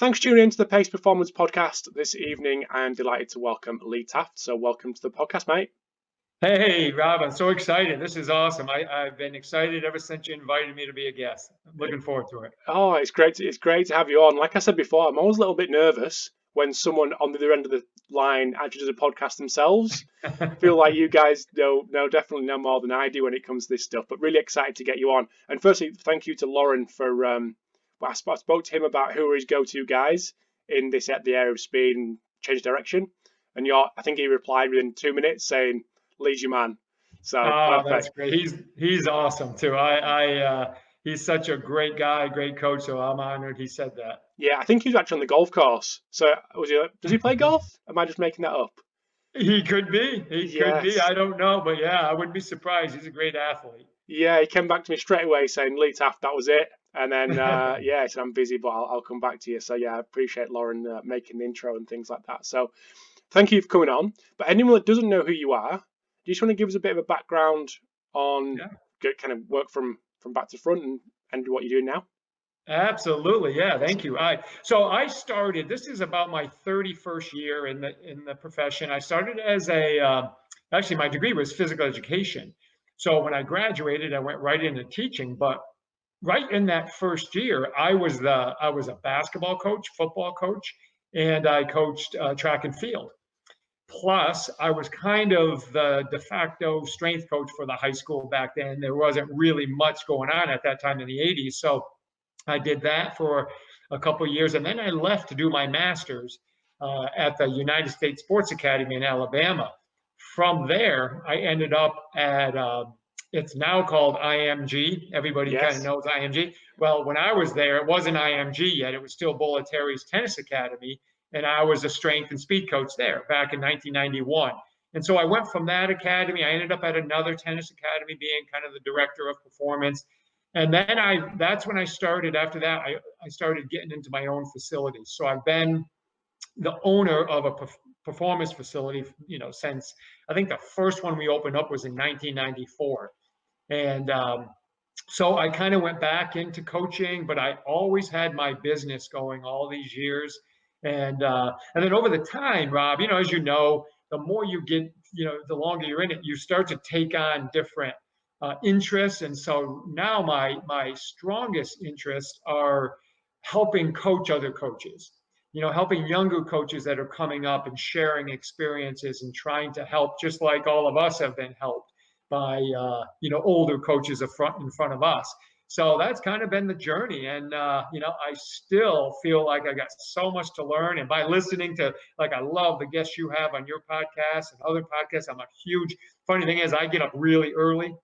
Thanks for tuning in to the Pacey Performance Podcast this evening. I'm delighted to welcome Lee Taft. So welcome to the podcast, mate. Hey, Rob, I'm so excited. This is awesome. I've been excited ever since you invited me to be a guest. I'm looking forward to it. Oh, it's great to have you on. Like I said before, I'm always a little bit nervous when someone on the other end of the line actually does a podcast themselves. I feel like you guys definitely know more than I do when it comes to this stuff, but really excited to get you on. And firstly, thank you to Loren for, I spoke to him about who are his go-to guys in this at the area of speed and change direction. And I think he replied within 2 minutes saying, Lee's your man. So perfect. That's great. He's awesome too. He's such a great guy, great coach. So I'm honored he said that. Yeah, I think he was actually on the golf course. So does he play golf? Am I just making that up? He could be. Could be. I don't know, but yeah, I wouldn't be surprised. He's a great athlete. Yeah, he came back to me straight away saying, Lee Taft, that was it. And then, he said, I'm busy, but I'll come back to you. So yeah, I appreciate Loren making the intro and things like that. So thank you for coming on. But anyone that doesn't know who you are, do you just want to give us a bit of a background on kind of work from back to front and what you're doing now? Absolutely, yeah. Thank you. So I started. This is about my 31st year in the profession. I started as actually my degree was physical education. So when I graduated, I went right into teaching. But right in that first year, I was a basketball coach, football coach, and I coached track and field. Plus, I was kind of the de facto strength coach for the high school back then. There wasn't really much going on at that time in the 80s. So I did that for a couple of years. And then I left to do my master's at the United States Sports Academy in Alabama. From there, I ended up at, it's now called IMG. Everybody kind of knows IMG. Well, when I was there, it wasn't IMG yet. It was still Bollettieri's Tennis Academy. And I was a strength and speed coach there back in 1991. And so I went from that academy. I ended up at another tennis academy being kind of the director of performance. And then that's when I started. After that, I started getting into my own facilities. So I've been the owner of a performance facility, since I think the first one we opened up was in 1994. And so I kind of went back into coaching, but I always had my business going all these years. And then over the time, Rob, as you know, the more you get, the longer you're in it, you start to take on different interests. And so now my strongest interests are helping coach other coaches, helping younger coaches that are coming up and sharing experiences and trying to help, just like all of us have been helped by, older coaches in front of us. So that's kind of been the journey. And, I still feel like I got so much to learn. And by listening to, I love the guests you have on your podcast and other podcasts. I'm a huge, funny thing is I get up really early.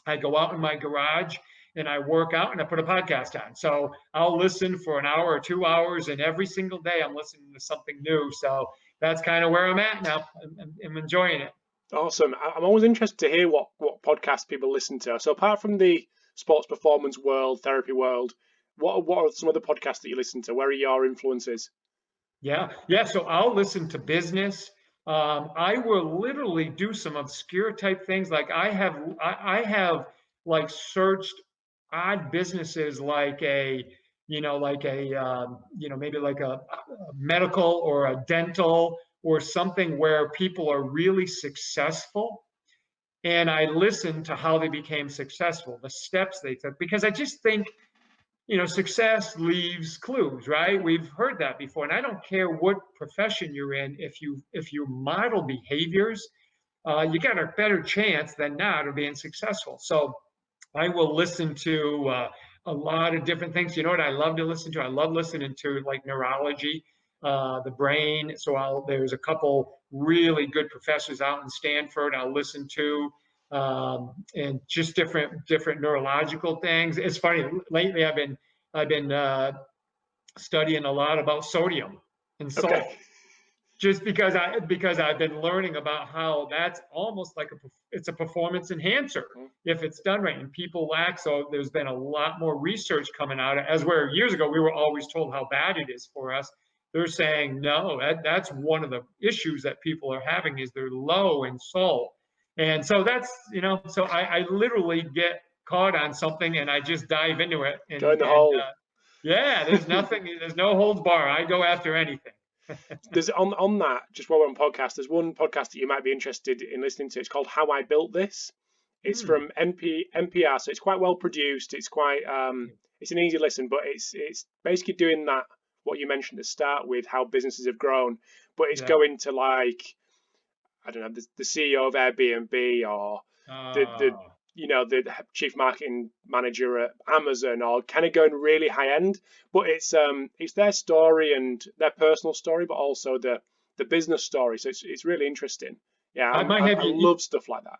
I go out in my garage and I work out and I put a podcast on. So I'll listen for an hour or 2 hours, and every single day I'm listening to something new. So that's kind of where I'm at now. I'm enjoying it. Awesome. I'm always interested to hear what podcasts people listen to. So apart from the sports performance world, therapy world, what are some other podcasts that you listen to? Where are your influences? Yeah. So I'll listen to business. I will literally do some obscure type things. Like I have searched odd businesses like maybe like a medical or a dental or something where people are really successful. And I listened to how they became successful, the steps they took, because I just think, success leaves clues, right? We've heard that before. And I don't care what profession you're in. If you model behaviors, you got a better chance than not of being successful. So I will listen to a lot of different things. You know what I love to listen to? I love listening to neurology, the brain. So there's a couple really good professors out in Stanford I'll listen to, and just different neurological things. It's funny, lately I've been studying a lot about sodium and salt. Okay. Just because I've been learning about how that's almost like it's a performance enhancer if it's done right, and people lack. So there's been a lot more research coming out. As where years ago we were always told how bad it is for us. They're saying no, that's one of the issues that people are having is they're low in salt. And so that's, so I literally get caught on something and I just dive into it. Go in the hole. Yeah, there's nothing, there's no holds bar. I go after anything. There's on that, just while we're on podcast, there's one podcast that you might be interested in listening to. It's called How I Built This. It's from NPR, so it's quite well produced. It's quite it's an easy listen, but it's basically doing that what you mentioned to start with, how businesses have grown, but it's going to like, I don't know, the CEO of Airbnb, or the the chief marketing manager at Amazon, or kind of going really high end. But it's their story and their personal story, but also the business story. So it's really interesting. Yeah, I love stuff like that.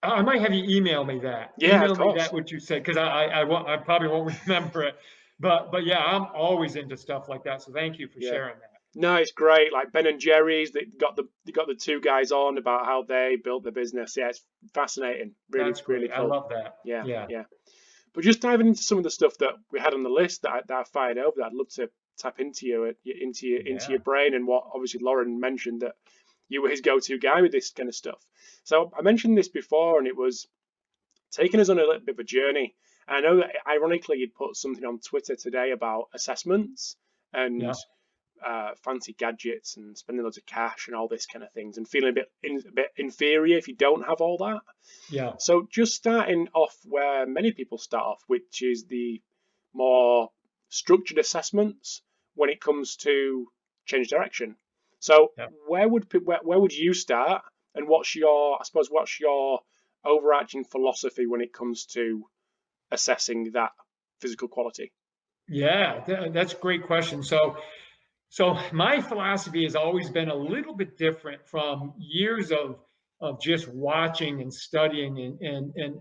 I might have you email me that. Yeah, email of course. me that what you said, because I probably won't remember it. But yeah, I'm always into stuff like that. So thank you for sharing that. No, it's great. Like Ben and Jerry's, they got the two guys on about how they built their business. Yeah, it's fascinating. Really, That's great. really cool. I love that. Yeah. But just diving into some of the stuff that we had on the list that I fired over, that I'd love to tap into your brain, and what obviously Loren mentioned, that you were his go-to guy with this kind of stuff. So I mentioned this before, and it was taking us on a little bit of a journey. And I know that ironically you'd put something on Twitter today about assessments and fancy gadgets and spending loads of cash and all this kind of things, and feeling a bit inferior if you don't have all that. Yeah. So just starting off where many people start off, which is the more structured assessments when it comes to change direction. So where would you start, and what's your overarching philosophy when it comes to assessing that physical quality? Yeah, that's a great question. So my philosophy has always been a little bit different from years of just watching and studying and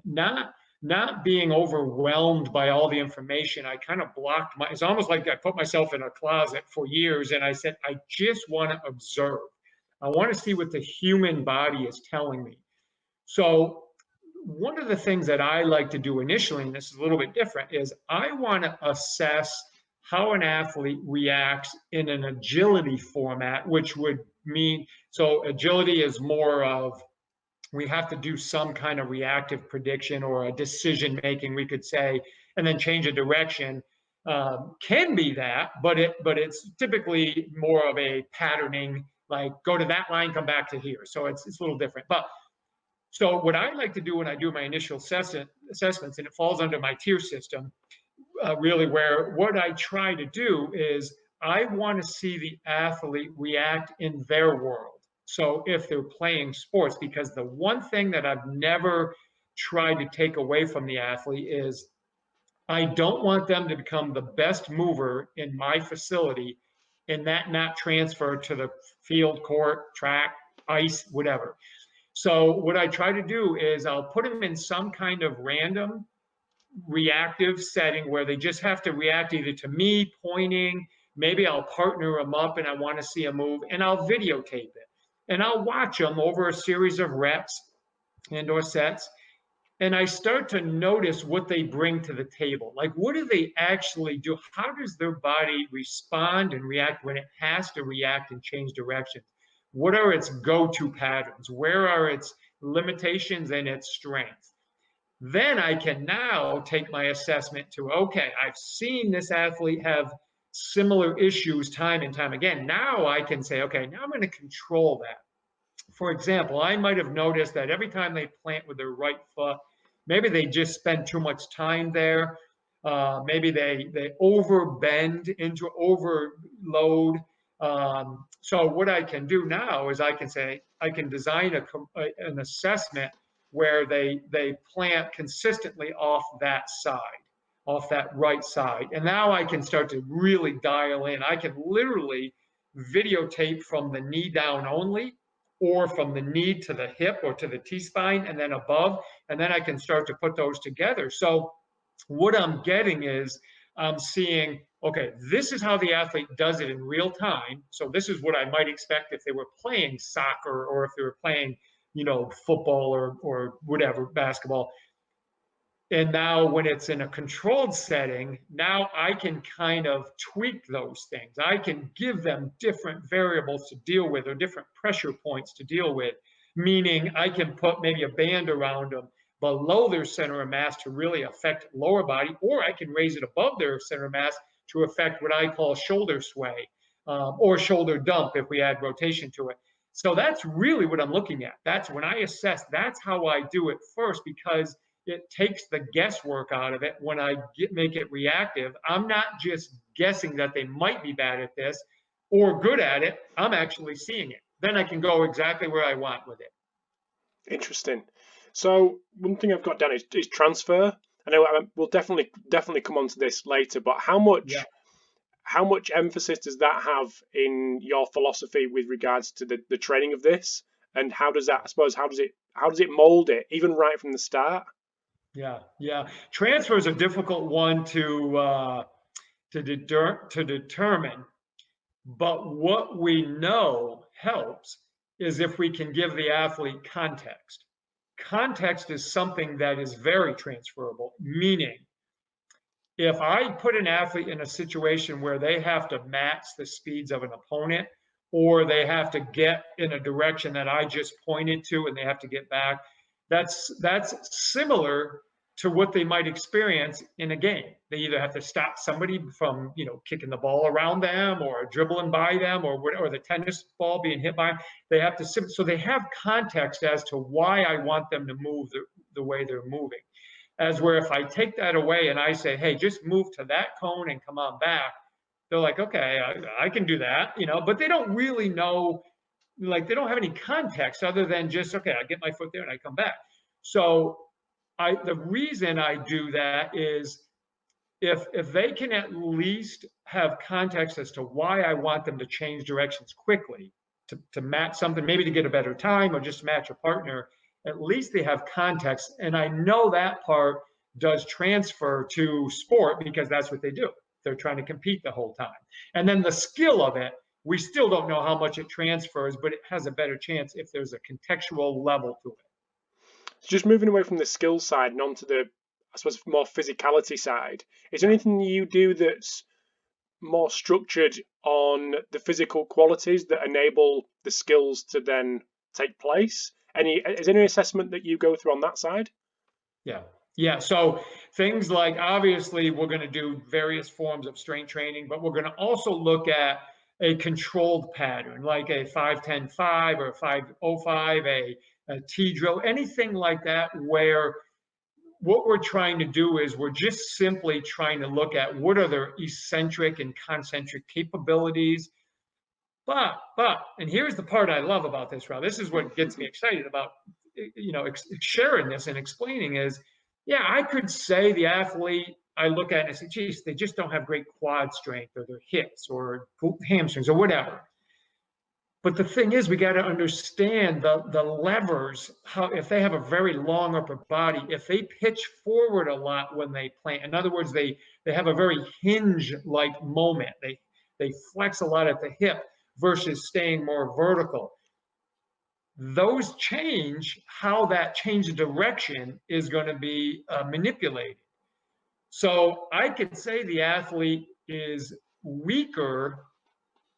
not being overwhelmed by all the information. I kind of blocked it's almost like I put myself in a closet for years, and I said, I just want to observe. I want to see what the human body is telling me. So one of the things that I like to do initially, and this is a little bit different, is I want to assess how an athlete reacts in an agility format, which would mean, so agility is more of, we have to do some kind of reactive prediction or a decision making, we could say, and then change a direction. Can be that, but it's typically more of a patterning, like go to that line, come back to here. So it's a little different. But so what I like to do when I do my initial assessments, and it falls under my tier system, really, where what I try to do is I want to see the athlete react in their world. So if they're playing sports, because the one thing that I've never tried to take away from the athlete is I don't want them to become the best mover in my facility and that not transfer to the field, court, track, ice, whatever. So what I try to do is I'll put them in some kind of random reactive setting where they just have to react either to me pointing, maybe I'll partner them up and I want to see a move, and I'll videotape it. And I'll watch them over a series of reps and or sets. And I start to notice what they bring to the table. Like, what do they actually do? How does their body respond and react when it has to react and change direction? What are its go-to patterns? Where are its limitations and its strengths? Then I can now take my assessment to, okay, I've seen this athlete have similar issues time and time again. Now I can say, okay, now I'm going to control that. For example, I might have noticed that every time they plant with their right foot, maybe they just spend too much time there. Maybe they overbend into overload. So what I can do now is I can say, I can design an assessment where they plant consistently off that side, off that right side. And now I can start to really dial in. I can literally videotape from the knee down only, or from the knee to the hip or to the T-spine and then above. And then I can start to put those together. So what I'm getting is I'm seeing, okay, this is how the athlete does it in real time. So this is what I might expect if they were playing soccer, or if they were playing, football or whatever, basketball. And now when it's in a controlled setting, now I can kind of tweak those things. I can give them different variables to deal with, or different pressure points to deal with, meaning I can put maybe a band around them below their center of mass to really affect lower body, or I can raise it above their center of mass to affect what I call shoulder sway or shoulder dump if we add rotation to it. So that's really what I'm looking at. That's when I assess, that's how I do it first, because it takes the guesswork out of it. When I make it reactive, I'm not just guessing that they might be bad at this or good at it. I'm actually seeing it. Then I can go exactly where I want with it. Interesting. So one thing I've got down is transfer. I know we'll definitely come on to this later, but how much emphasis does that have in your philosophy with regards to the training of this, and how does it mold it even right from the start? Yeah. Transfer is a difficult one to determine, but what we know helps is if we can give the athlete context. Context is something that is very transferable, meaning if I put an athlete in a situation where they have to match the speeds of an opponent, or they have to get in a direction that I just pointed to and they have to get back, that's similar to what they might experience in a game. They either have to stop somebody from, kicking the ball around them or dribbling by them or the tennis ball being hit by them. They have to, so they have context as to why I want them to move the way they're moving. As where if I take that away and I say, hey, just move to that cone and come on back, they're like, okay, I can do that, but they don't really know, like they don't have any context other than just, okay, I get my foot there and I come back. So the reason I do that is if they can at least have context as to why I want them to change directions quickly to match something, maybe to get a better time or just match a partner, at least they have context. And I know that part does transfer to sport because that's what they do. They're trying to compete the whole time. And then the skill of it, we still don't know how much it transfers, but it has a better chance if there's a contextual level to it. So just moving away from the skill side and onto the, I suppose, more physicality side, is there anything you do that's more structured on the physical qualities that enable the skills to then take place? Is there any assessment that you go through on that side? Yeah. So things like, obviously, we're going to do various forms of strength training, but we're going to also look at a controlled pattern, like a 5-10-5 or a 5-0-5, a T drill, anything like that, where what we're trying to do is we're just simply trying to look at what are their eccentric and concentric capabilities. But, and here's the part I love about this, Rob. This is what gets me excited about, sharing this and explaining is, yeah, I could say the athlete, I look at it and say, geez, they just don't have great quad strength or their hips or hamstrings or whatever. But the thing is, we got to understand the levers, how if they have a very long upper body, if they pitch forward a lot when they plant, in other words, they have a very hinge-like moment. They flex a lot at the hip versus staying more vertical. Those change, how that change of direction is going to be manipulated. So I could say the athlete is weaker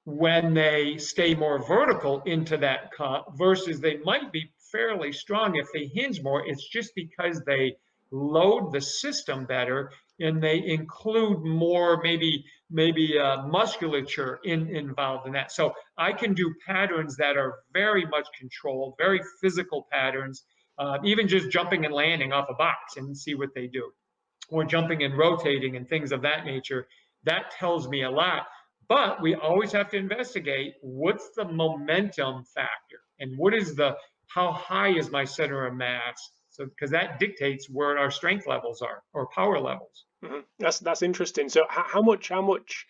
when they stay more vertical into that cut versus they might be fairly strong if they hinge more. It's just because they load the system better and they include more maybe musculature involved in that. So I can do patterns that are very much controlled, very physical patterns, even just jumping and landing off a box and see what they do, or jumping and rotating and things of that nature. That tells me a lot. But we always have to investigate what's the momentum factor and how high is my center of mass? So, because that dictates where our strength levels are or power levels. Mm-hmm. That's interesting. So how much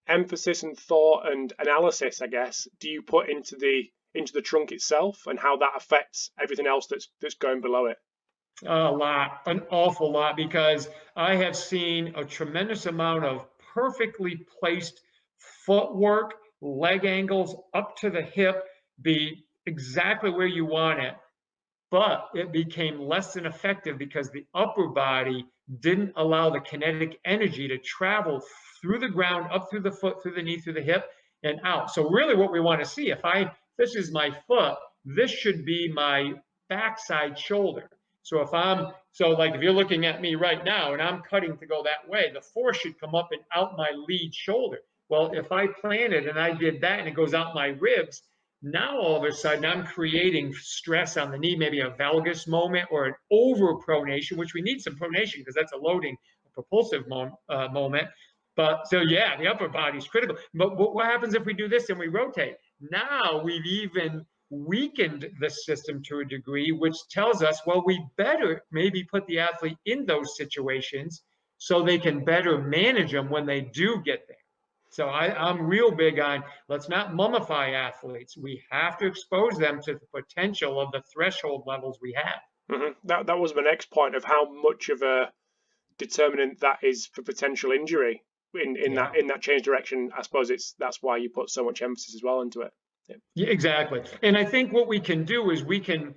emphasis and thought and analysis, I guess, do you put into the trunk itself and how that affects everything else that's going below it? A lot, an awful lot, because I have seen a tremendous amount of perfectly placed footwork, leg angles up to the hip be exactly where you want it, but it became less than effective because the upper body didn't allow the kinetic energy to travel through the ground, up through the foot, through the knee, through the hip, and out. So really what we want to see, this is my foot, this should be my backside shoulder. So if you're looking at me right now and I'm cutting to go that way, the force should come up and out my lead shoulder. Well, if I planted and I did that and it goes out my ribs, now all of a sudden I'm creating stress on the knee, maybe a valgus moment or an overpronation, which we need some pronation because that's a loading, a propulsive moment. But so yeah, the upper body is critical. But what happens if we do this and we rotate? Now we've even weakened the system to a degree, which tells us, well, we better maybe put the athlete in those situations so they can better manage them when they do get there. So I'm real big on, let's not mummify athletes. We have to expose them to the potential of the threshold levels we have. Mm-hmm. That was my next point of how much of a determinant that is for potential injury in that change direction. I suppose that's why you put so much emphasis as well into it. Yeah, exactly. And I think what we can do is we can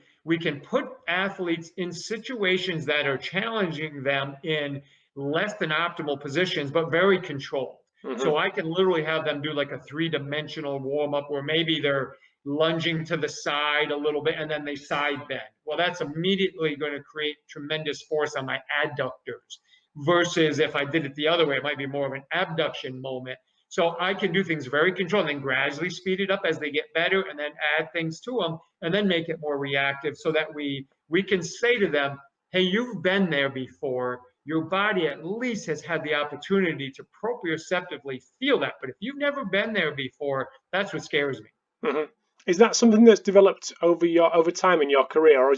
put athletes in situations that are challenging them in less than optimal positions, but very controlled. Mm-hmm. So I can literally have them do like a 3-dimensional warm up where maybe they're lunging to the side a little bit and then they side bend. Well, that's immediately going to create tremendous force on my adductors versus if I did it the other way, it might be more of an abduction moment. So I can do things very controlled and then gradually speed it up as they get better and then add things to them and then make it more reactive so that we can say to them, hey, you've been there before. Your body at least has had the opportunity to proprioceptively feel that. But if you've never been there before, that's what scares me. Mm-hmm. Is that something that's developed over time in your career, or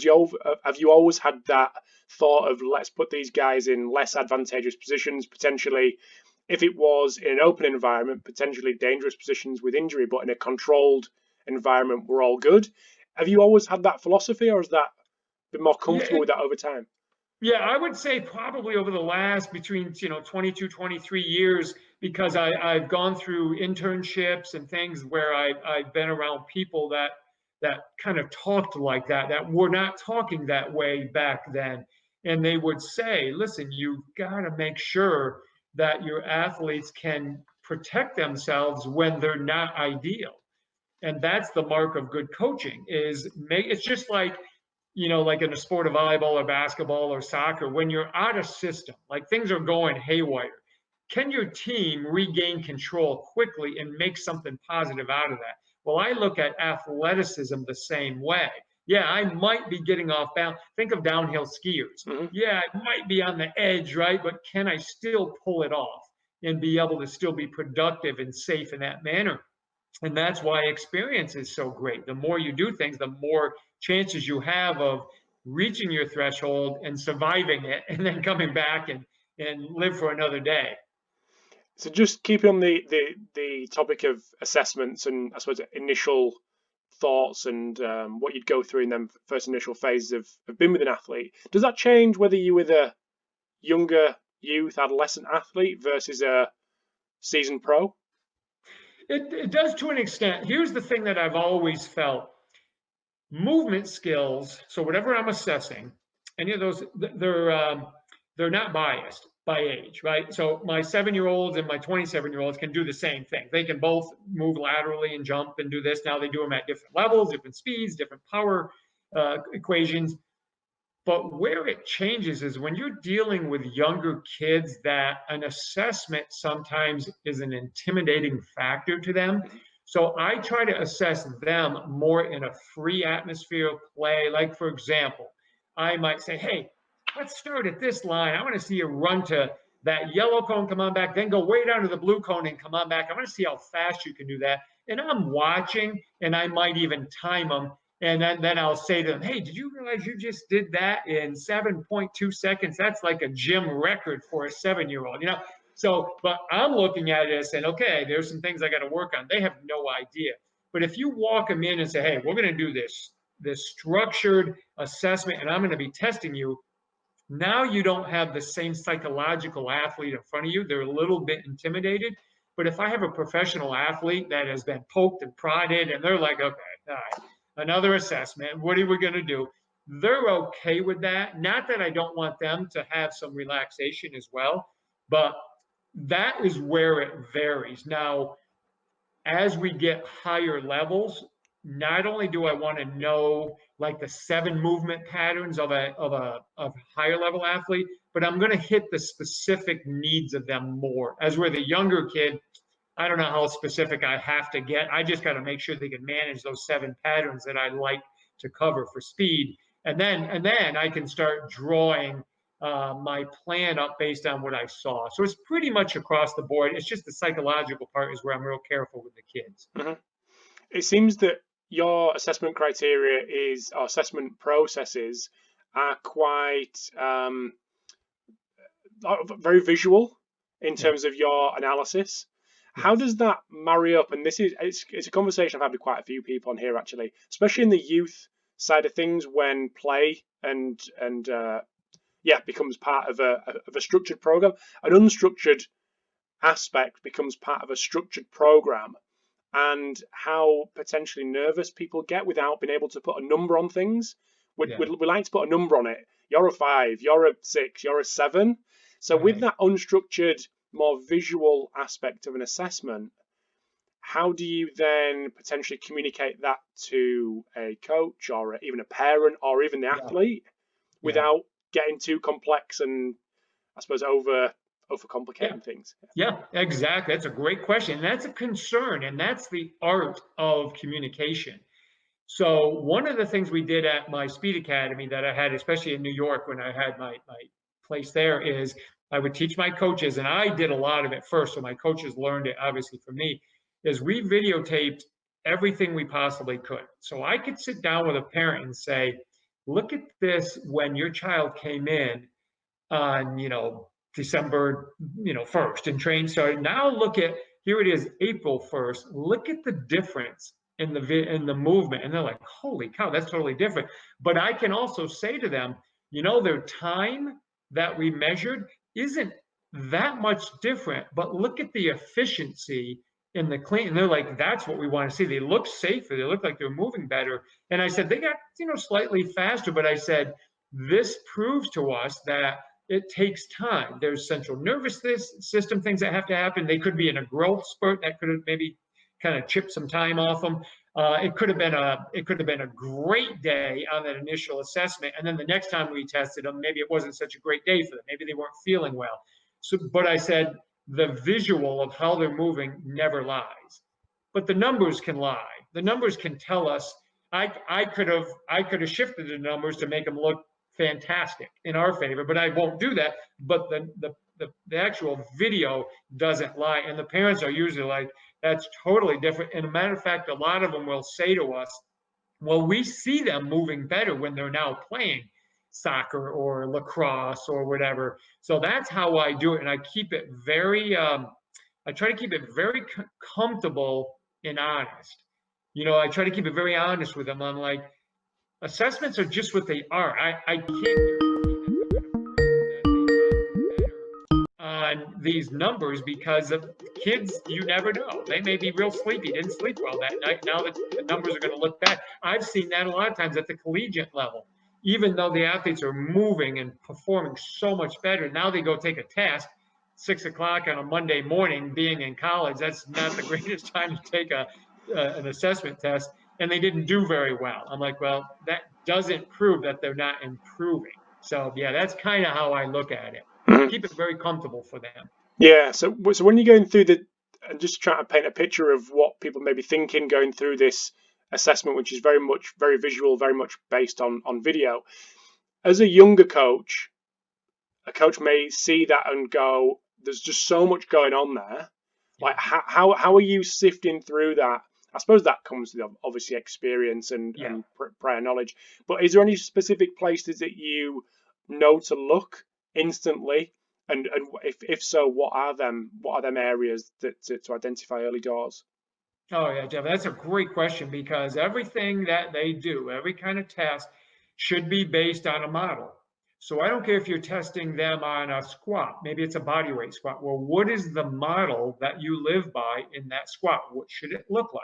have you always had that thought of let's put these guys in less advantageous positions, potentially, if it was in an open environment, potentially dangerous positions with injury, but in a controlled environment, we're all good? Have you always had that philosophy, or has that been more comfortable with that over time? Yeah, I would say probably over the last between 22, 23 years, because I've gone through internships and things where I've been around people that kind of talked like that were not talking that way back then. And they would say, listen, you've got to make sure that your athletes can protect themselves when they're not ideal. And that's the mark of good coaching it's just like like in a sport of volleyball or basketball or soccer, when you're out of system, like things are going haywire, can your team regain control quickly and make something positive out of that? Well, I look at athleticism the same way. Yeah, I might be getting off balance. Think of downhill skiers. Mm-hmm. Yeah, it might be on the edge, right? But can I still pull it off and be able to still be productive and safe in that manner? And that's why experience is so great. The more you do things, the more chances you have of reaching your threshold and surviving it and then coming back and live for another day. So just keeping on the topic of assessments and I suppose initial thoughts and what you'd go through in them first initial phases of being with an athlete, does that change whether you were the younger youth adolescent athlete versus a seasoned pro? It does to an extent. Here's the thing that I've always felt. Movement skills, so whatever I'm assessing, any of those, they're not biased by age, right? So my 7-year-olds and my 27-year-olds can do the same thing. They can both move laterally and jump and do this. Now they do them at different levels, different speeds, different power equations. But where it changes is when you're dealing with younger kids that an assessment sometimes is an intimidating factor to them. So I try to assess them more in a free atmosphere of play. Like, for example, I might say, hey, let's start at this line. I want to see you run to that yellow cone, come on back, then go way down to the blue cone and come on back. I want to see how fast you can do that. And I'm watching, and I might even time them. And then I'll say to them, hey, did you realize you just did that in 7.2 seconds? That's like a gym record for a 7-year-old, So, but I'm looking at it and saying, okay, there's some things I got to work on. They have no idea. But if you walk them in and say, hey, we're going to do this structured assessment, and I'm going to be testing you, now you don't have the same psychological athlete in front of you. They're a little bit intimidated. But if I have a professional athlete that has been poked and prodded, and they're like, okay, all right, another assessment, what are we going to do? They're okay with that. Not that I don't want them to have some relaxation as well, but that is where it varies. Now, as we get higher levels, not only do I want to know like the 7 movement patterns of a higher level athlete, but I'm going to hit the specific needs of them more. As with a younger kid, I don't know how specific I have to get. I just got to make sure they can manage those 7 patterns that I like to cover for speed. And then I can start drawing my plan up based on what I saw. So it's pretty much across the board. It's just the psychological part is where I'm real careful with the kids. Mm-hmm. It seems that your assessment criteria or assessment processes are quite very visual in terms of your analysis. How does that marry up? And it's a conversation I've had with quite a few people on here actually, especially in the youth side of things, when play and becomes part of a structured program. An unstructured aspect becomes part of a structured program, and how potentially nervous people get without being able to put a number on things. We like to put a number on it. You're a 5, you're a 6, you're a 7. So with that unstructured, more visual aspect of an assessment, how do you then potentially communicate that to a coach or even a parent or even the athlete without getting too complex and, I suppose, overcomplicating things? Yeah, exactly. That's a great question. That's a concern, and that's the art of communication. So one of the things we did at my speed academy that I had, especially in New York when I had my place there, is I would teach my coaches, and I did a lot of it first, so my coaches learned it obviously from me, is we videotaped everything we possibly could. So I could sit down with a parent and say, look at this when your child came in on, December, 1st and trained. So now look at, here it is, April 1st. Look at the difference in the movement. And they're like, holy cow, that's totally different. But I can also say to them, their time that we measured isn't that much different, but look at the efficiency in the clean. And they're like, that's what we want to see. They look safer. They look like they're moving better. And I said, they got, slightly faster, but I said, this proves to us that it takes time. There's central nervous system things that have to happen. They could be in a growth spurt that could have maybe kind of chipped some time off them. It could have been a great day on that initial assessment, and then the next time we tested them, maybe it wasn't such a great day for them. Maybe they weren't feeling well. So, but I said the visual of how they're moving never lies, but the numbers can lie. The numbers can tell us. I could have shifted the numbers to make them look fantastic in our favor, but I won't do that. But the actual video doesn't lie, and the parents are usually like, that's totally different. And a matter of fact, a lot of them will say to us, well, we see them moving better when they're now playing soccer or lacrosse or whatever. So that's how I do it, and I keep it very I try to keep it very comfortable and honest. I try to keep it very honest with them. I'm like, assessments are just what they are. I can't on these numbers because of kids, you never know. They may be real sleepy, didn't sleep well that night. Now the numbers are going to look bad. I've seen that a lot of times at the collegiate level. Even though the athletes are moving and performing so much better, now they go take a test, 6 o'clock on a Monday morning, being in college, that's not the greatest time to take an assessment test. And they didn't do very well. I'm like, well, that doesn't prove that they're not improving. So yeah, that's kind of how I look at it. Keep it very comfortable for them. Yeah. So when you're going through and just trying to paint a picture of what people may be thinking going through this assessment, which is very visual, very much based on video. As a younger coach, a coach may see that and go, there's just so much going on there. Like how are you sifting through that? I suppose that comes with obviously experience and prior knowledge. But is there any specific places that you know to look instantly? And if so, what are them areas that to identify early doors? Oh yeah, Jeff, that's a great question, because everything that they do, every kind of test, should be based on a model. So I don't care if you're testing them on a squat, maybe it's a body weight squat. Well, what is the model that you live by in that squat? What should it look like?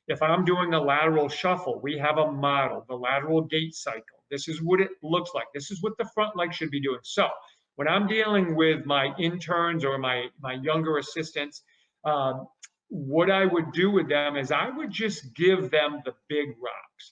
If I'm doing a lateral shuffle, we have a model, the lateral gait cycle. This is what it looks like. This is what the front leg should be doing. So when I'm dealing with my interns or my younger assistants, what I would do with them is I would just give them the big rocks.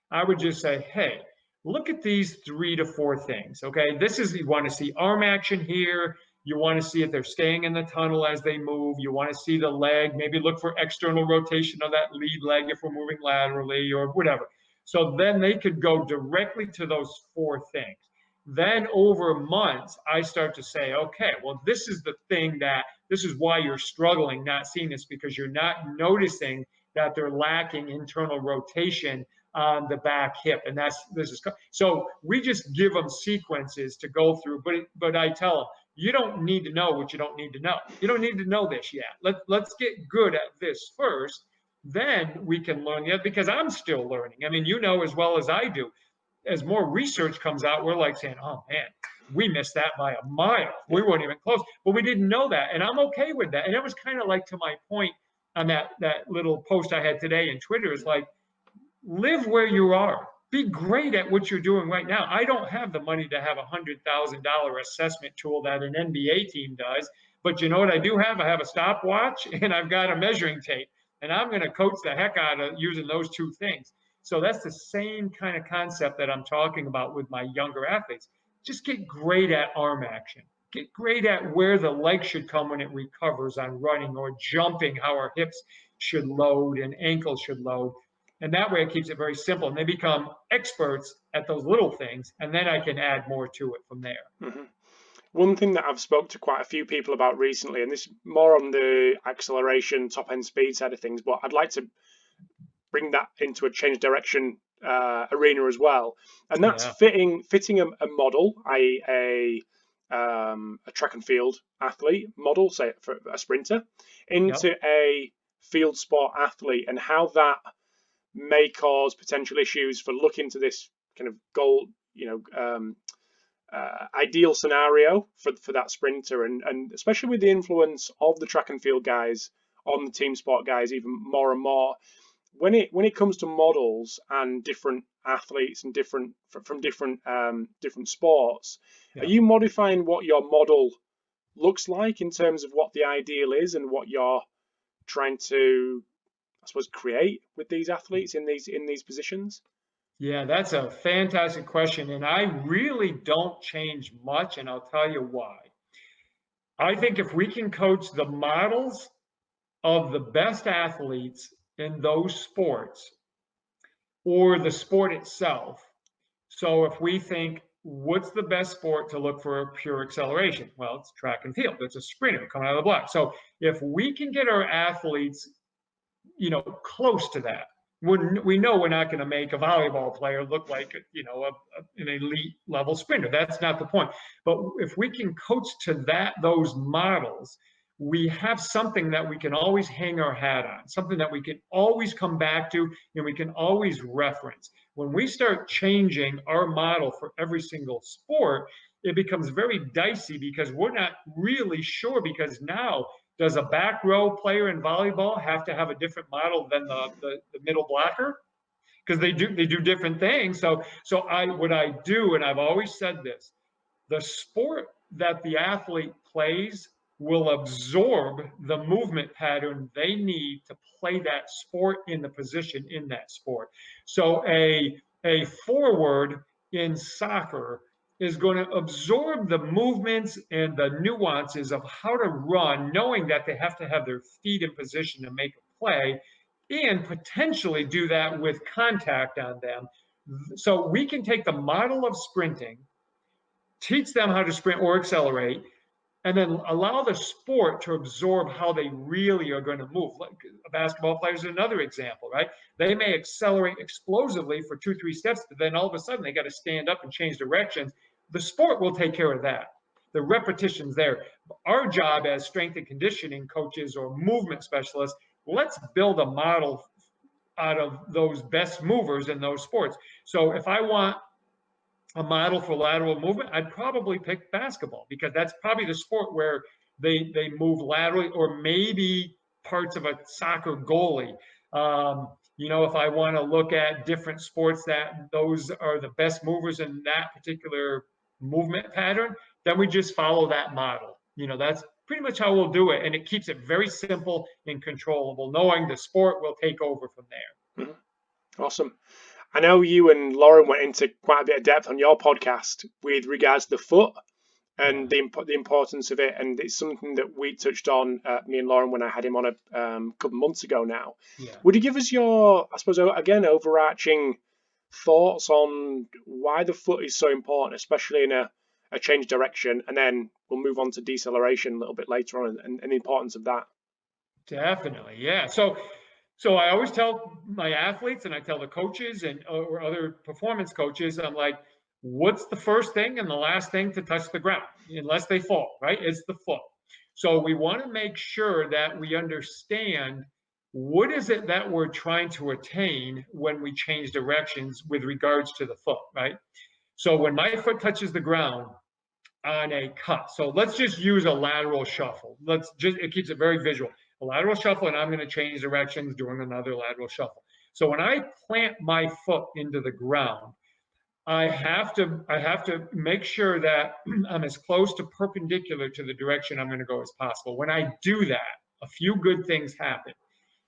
I would just say, hey, look at these 3 to 4 things. Okay, this is, you want to see arm action here. You want to see if they're staying in the tunnel as they move. You want to see the leg, maybe look for external rotation of that lead leg if we're moving laterally or whatever. So then they could go directly to those 4 things. Then over months, I start to say, okay, well, this is the thing this is why you're struggling not seeing this, because you're not noticing that they're lacking internal rotation on the back hip. And so we just give them sequences to go through, but I tell them, you don't need to know what you don't need to know. You don't need to know this yet. Let's get good at this first. Then we can learn it, because I'm still learning. I mean, you know as well as I do, as more research comes out, we're like saying, oh man, we missed that by a mile. We weren't even close, but we didn't know that. And I'm okay with that. And it was kind of like, to my point on that little post I had today in Twitter, is like, live where you are. Be great at what you're doing right now. I don't have the money to have a $100,000 assessment tool that an NBA team does, but you know what I do have? I have a stopwatch and I've got a measuring tape, and I'm going to coach the heck out of using those 2 things. So that's the same kind of concept that I'm talking about with my younger athletes. Just get great at arm action. Get great at where the leg should come when it recovers on running, or jumping, how our hips should load and ankles should load. And that way it keeps it very simple. And they become experts at those little things. And then I can add more to it from there. Mm-hmm. One thing that I've spoke to quite a few people about recently, and this is more on the acceleration, top end speed side of things, but I'd like to bring that into a change direction arena as well. And that's fitting a model, i.e. a track and field athlete model, say for a sprinter, into a field sport athlete, and how that may cause potential issues for looking to this kind of goal, ideal scenario for that sprinter, and especially with the influence of the track and field guys on the team sport guys even more and more. When it comes to models and different athletes and from different sports, are you modifying what your model looks like in terms of what the ideal is and what you're trying to, I suppose, create with these athletes in these positions? Yeah, that's a fantastic question. And I really don't change much, and I'll tell you why. I think if we can coach the models of the best athletes in those sports, or the sport itself. So if we think, what's the best sport to look for pure acceleration? Well, it's track and field. It's a sprinter coming out of the block. So if we can get our athletes, close to that, we know we're not going to make a volleyball player look like, an elite level sprinter. That's not the point. But if we can coach to those models, we have something that we can always hang our hat on, something that we can always come back to, and we can always reference. When we start changing our model for every single sport, it becomes very dicey, because we're not really sure, because now, does a back row player in volleyball have to have a different model than the middle blocker? Because they do different things. So what I do, and I've always said this, the sport that the athlete plays will absorb the movement pattern they need to play that sport in the position in that sport. So a forward in soccer is going to absorb the movements and the nuances of how to run, knowing that they have to have their feet in position to make a play, and potentially do that with contact on them. So we can take the model of sprinting, teach them how to sprint or accelerate, and then allow the sport to absorb how they really are going to move. Like a basketball player is another example, right? They may accelerate explosively for 2-3 steps, but then all of a sudden they got to stand up and change directions. The sport will take care of that. The repetition's there. Our job as strength and conditioning coaches or movement specialists, let's build a model out of those best movers in those sports. So if I want a model for lateral movement, I'd probably pick basketball, because that's probably the sport where they move laterally, or maybe parts of a soccer goalie. If I want to look at different sports that those are the best movers in that particular movement pattern, then we just follow that model. That's pretty much how we'll do it. And it keeps it very simple and controllable, knowing the sport will take over from there. Mm-hmm. Awesome. I know you and Loren went into quite a bit of depth on your podcast with regards to the foot and the importance of it. And it's something that we touched on, me and Loren, when I had him on a couple months ago now. Yeah. Would you give us your, I suppose, again, overarching thoughts on why the foot is so important, especially in a change direction, and then we'll move on to deceleration a little bit later on and the importance of that. Definitely, yeah. So I always tell my athletes, and I tell the coaches or other performance coaches, I'm like, what's the first thing and the last thing to touch the ground, unless they fall, right? It's the foot. So we want to make sure that we understand what is it that we're trying to attain when we change directions with regards to the foot, right? So when my foot touches the ground on a cut, so let's just use a lateral shuffle. It keeps it very visual. A lateral shuffle, and I'm going to change directions doing another lateral shuffle. So when I plant my foot into the ground, I have to make sure that I'm as close to perpendicular to the direction I'm going to go as possible. When I do that, a few good things happen.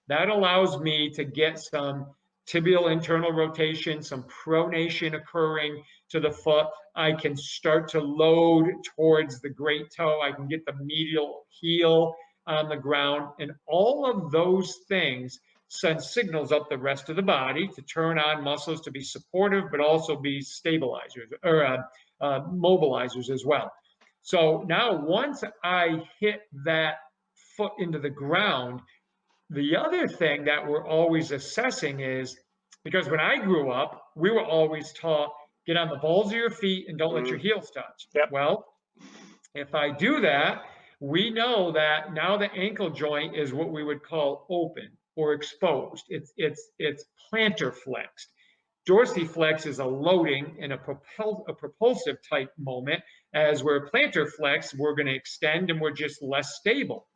That allows me to get some tibial internal rotation, some pronation occurring to the foot. I can start to load towards the great toe. I can get the medial heel on the ground. And all of those things send signals up the rest of the body to turn on muscles to be supportive, but also be stabilizers or mobilizers as well. So now once I hit that foot into the ground, the other thing that we're always assessing is, because when I grew up, we were always taught, get on the balls of your feet and don't let your heels touch. Yep. Well, if I do that, we know that now the ankle joint is what we would call open or exposed. It's plantar flexed. Dorsiflex is a loading and a propulsive type moment, as we're plantar flex, we're going to extend and we're just less stable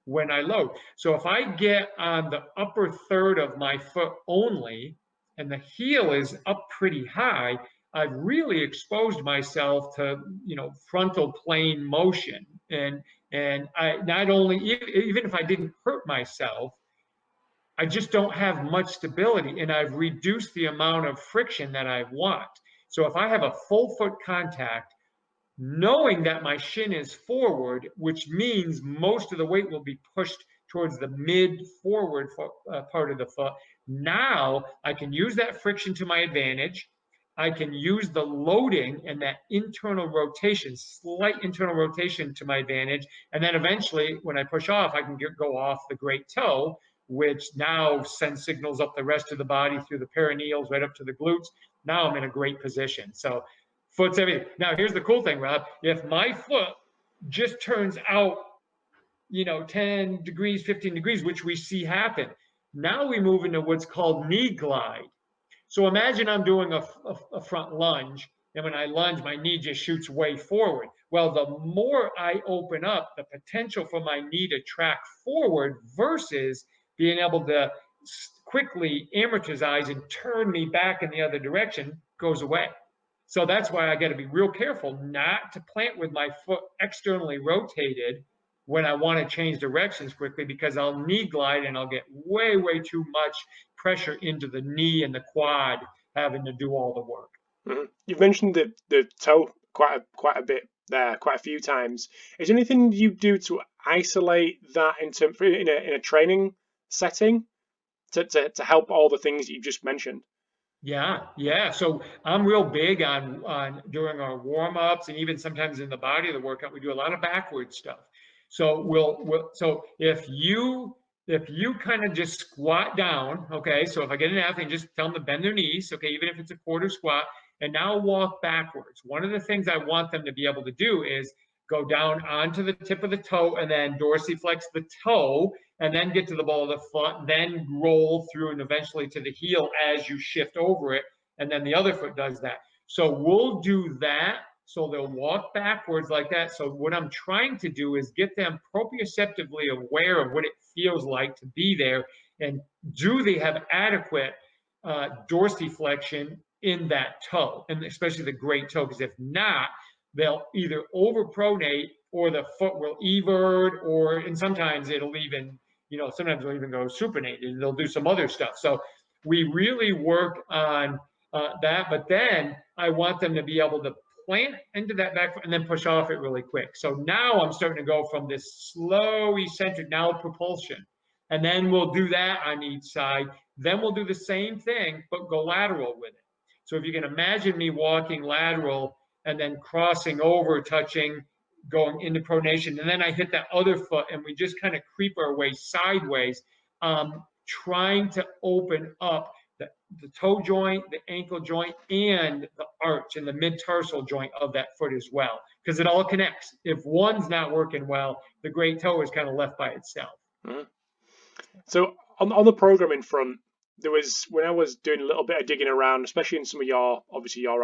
when I load. So if I get on the upper third of my foot only and the heel is up pretty high, I've really exposed myself to, frontal plane motion. And I not only, even if I didn't hurt myself, I just don't have much stability, and I've reduced the amount of friction that I want. So if I have a full foot contact, knowing that my shin is forward, which means most of the weight will be pushed towards the mid-forward part of the foot, now I can use that friction to my advantage. I can use the loading and that internal rotation, slight internal rotation to my advantage. And then eventually, when I push off, I can go off the great toe, which now sends signals up the rest of the body through the perineals right up to the glutes. Now I'm in a great position. So foot's everything. Now, here's the cool thing, Rob. If my foot just turns out, 10 degrees, 15 degrees, which we see happen, now we move into what's called knee glide. So imagine I'm doing a front lunge, and when I lunge, my knee just shoots way forward. Well, the more I open up, the potential for my knee to track forward versus being able to quickly amortize and turn me back in the other direction goes away. So that's why I got to be real careful not to plant with my foot externally rotated when I want to change directions quickly, because I'll knee glide and I'll get way, way too much pressure into the knee and the quad having to do all the work. Mm-hmm. You've mentioned the toe quite a bit there, quite a few times. Is there anything you do to isolate that in a training setting to help all the things that you've just mentioned? Yeah. So I'm real big on during our warm-ups, and even sometimes in the body of the workout, we do a lot of backward stuff. So so if you kind of just squat down, okay, so if I get an athlete, just tell them to bend their knees, okay, even if it's a quarter squat, and now walk backwards. One of the things I want them to be able to do is go down onto the tip of the toe and then dorsiflex the toe and then get to the ball of the foot, then roll through and eventually to the heel as you shift over it. And then the other foot does that. So we'll do that. So they'll walk backwards like that. So what I'm trying to do is get them proprioceptively aware of what it feels like to be there. And do they have adequate dorsiflexion in that toe, and especially the great toe? Because if not, they'll either overpronate or the foot will evert, and sometimes it'll even, sometimes it'll even go supinated. They'll do some other stuff. So we really work on that. But then I want them to be able to plant into that back foot and then push off it really quick. So now I'm starting to go from this slow eccentric now propulsion. And then we'll do that on each side. Then we'll do the same thing, but go lateral with it. So if you can imagine me walking lateral and then crossing over, touching, going into pronation, and then I hit that other foot and we just kind of creep our way sideways, trying to open up the toe joint, the ankle joint, and the arch and the mid-tarsal joint of that foot as well, because it all connects. If one's not working well, the great toe is kind of left by itself. Mm-hmm. So on the programming front, there was, when I was doing a little bit of digging around, especially in some of your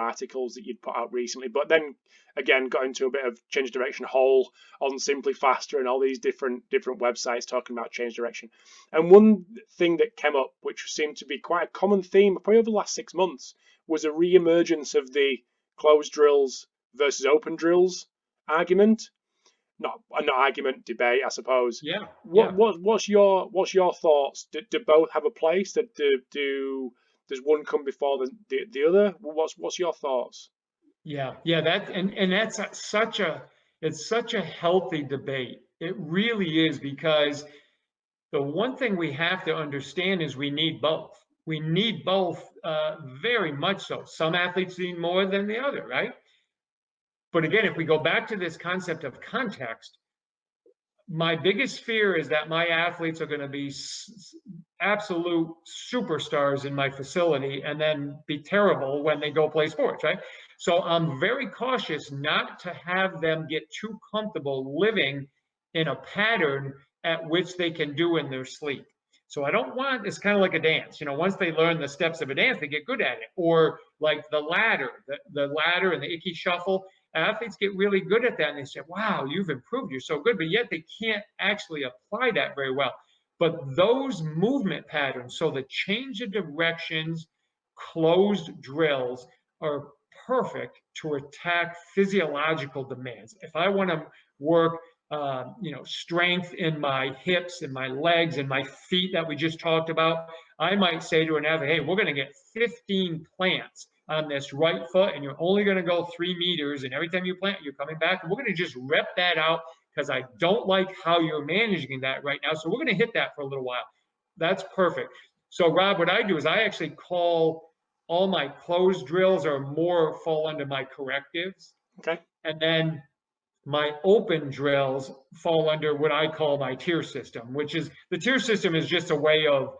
articles that you'd put out recently, but then again got into a bit of change direction hole on Simply Faster and all these different websites talking about change direction. And one thing that came up, which seemed to be quite a common theme probably over the last 6 months, was a re-emergence of the closed drills versus open drills argument. Not argument, debate, I suppose. Yeah. What's your thoughts? Do both have a place? Does one come before the other? What's your thoughts? Yeah. That's such a healthy debate. It really is, because the one thing we have to understand is we need both. We need both very much so. Some athletes need more than the other, right? But again, if we go back to this concept of context, my biggest fear is that my athletes are going to be absolute superstars in my facility and then be terrible when they go play sports, right? So I'm very cautious not to have them get too comfortable living in a pattern at which they can do in their sleep. So I don't want, it's kind of like a dance. Once they learn the steps of a dance, they get good at it. Or like the ladder and the icky shuffle. Athletes get really good at that and they say, wow, you've improved, you're so good, but yet they can't actually apply that very well. But those movement patterns, so the change of directions, closed drills, are perfect to attack physiological demands. If I want to work strength in my hips and my legs and my feet that we just talked about, I might say to an athlete, hey, we're going to get 15 plants on this right foot, and you're only going to go 3 meters, and every time you plant, you're coming back, and we're going to just rep that out, because I don't like how you're managing that right now, so we're going to hit that for a little while. That's perfect. So Rob, what I do is I actually call all my closed drills or more fall under my correctives. Okay. And then my open drills fall under what I call my tier system, which is, the tier system is just a way of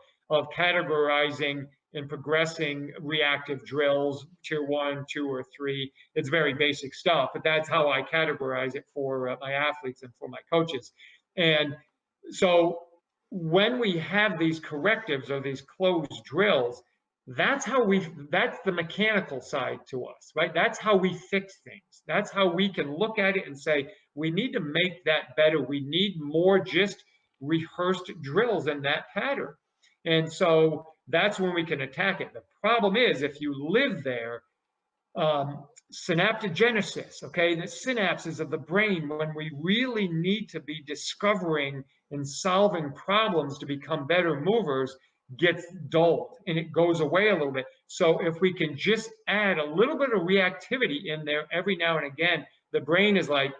categorizing and progressing reactive drills, tier 1, 2, or 3. It's very basic stuff, but that's how I categorize it for my athletes and for my coaches. And so when we have these correctives or these closed drills, that's the mechanical side to us, right? That's how we fix things. That's how we can look at it and say, we need to make that better. We need more just rehearsed drills in that pattern. And so that's when we can attack it. The problem is, if you live there, synaptogenesis, okay, the synapses of the brain, when we really need to be discovering and solving problems to become better movers, gets dulled and it goes away a little bit. So if we can just add a little bit of reactivity in there every now and again, the brain is like,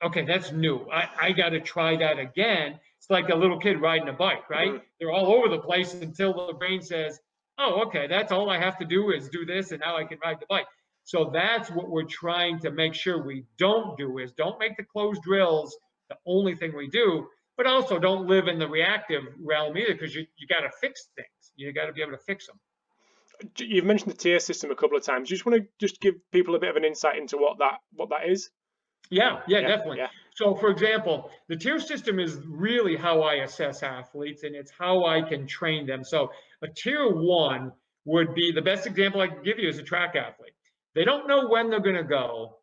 okay, that's new. I got to try that again. It's like a little kid riding a bike, right? Mm-hmm. They're all over the place until the brain says, oh, okay, that's all I have to do is do this, and now I can ride the bike. So that's what we're trying to make sure we don't do, is don't make the closed drills the only thing we do, but also don't live in the reactive realm either, because you got to fix things. You got to be able to fix them. You've mentioned the tier system a couple of times. You just want to give people a bit of an insight into what that is? Yeah, definitely. Yeah. So, for example, the tier system is really how I assess athletes, and it's how I can train them. So a tier 1 would be, the best example I can give you is a track athlete. They don't know when they're going to go,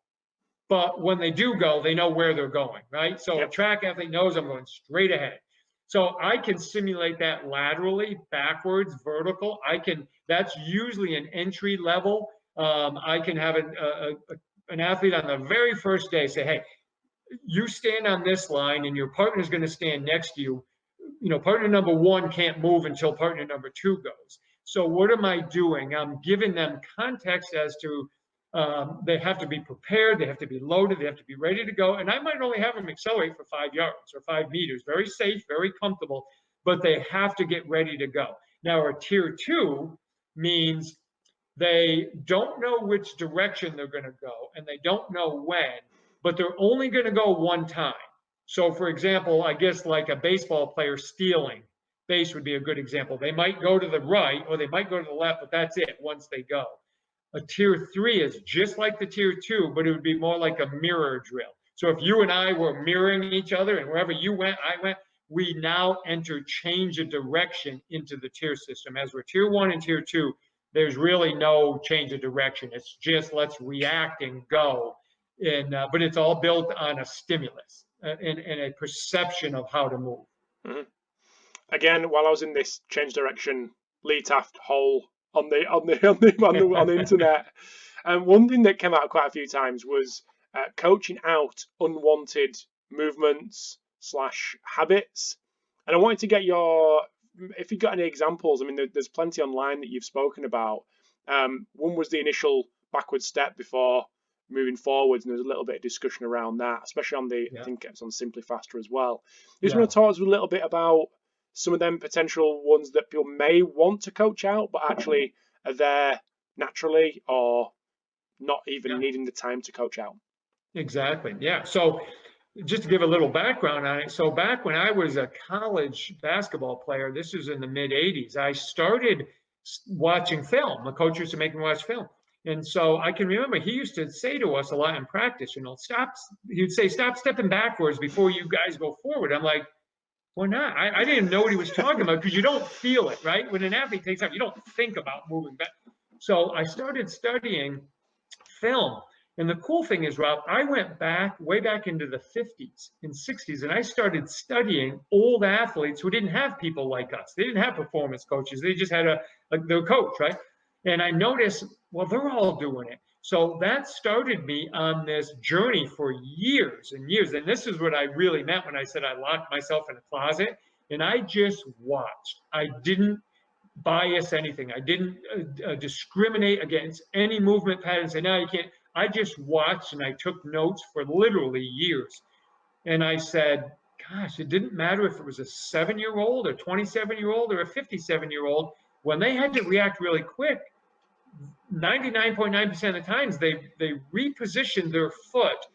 but when they do go, they know where they're going, right? So A track athlete knows I'm going straight ahead. So I can simulate that laterally, backwards, vertical. That's usually an entry level. I can have an athlete on the very first day say, hey, you stand on this line and your partner is going to stand next to you. Partner number one can't move until partner number two goes. So what am I doing? I'm giving them context as to they have to be prepared, they have to be loaded, they have to be ready to go. And I might only have them accelerate for 5 yards or 5 meters, very safe, very comfortable, but they have to get ready to go. Now, a tier 2 means they don't know which direction they're going to go and they don't know when, but they're only going to go one time. So, for example, I guess like a baseball player stealing base would be a good example. They might go to the right or they might go to the left, but that's it once they go. A tier 3 is just like the tier 2, but it would be more like a mirror drill. So if you and I were mirroring each other and wherever you went, I went, we now enter change of direction into the tier system. As we're tier 1 and tier 2, there's really no change of direction. It's just let's react and go. But it's all built on a stimulus and a perception of how to move. Mm-hmm. Again, while I was in this change direction Lee Taft hole on the internet, and one thing that came out quite a few times was coaching out unwanted movements / habits. And I wanted to get if you've got any examples. I mean, there's plenty online that you've spoken about. One was the initial backward step before moving forwards, and there's a little bit of discussion around that, especially on I think it's on Simply Faster as well. You just want to talk to us a little bit about some of them potential ones that people may want to coach out, but actually are there naturally or not even needing the time to coach out. Exactly. Yeah. So just to give a little background on it. So back when I was a college basketball player, this was in the mid 80s, I started watching film. The coach used to make me watch film. And so I can remember he used to say to us a lot in practice, he'd say, stop stepping backwards before you guys go forward. I'm like, why not? I didn't know what he was talking about because you don't feel it, right? When an athlete takes off, you don't think about moving back. So I started studying film. And the cool thing is, Rob, I went way back into the 50s and 60s, and I started studying old athletes who didn't have people like us. They didn't have performance coaches. They just had their coach, right? And I noticed, well, they're all doing it. So that started me on this journey for years and years. And this is what I really meant when I said I locked myself in a closet and I just watched. I didn't bias anything. I didn't discriminate against any movement pattern. Say, no, you can't. I just watched and I took notes for literally years. And I said, gosh, it didn't matter if it was a 7-year-old, a 27-year-old, or a 57-year-old. When they had to react really quick, 99.9% of the times they repositioned their foot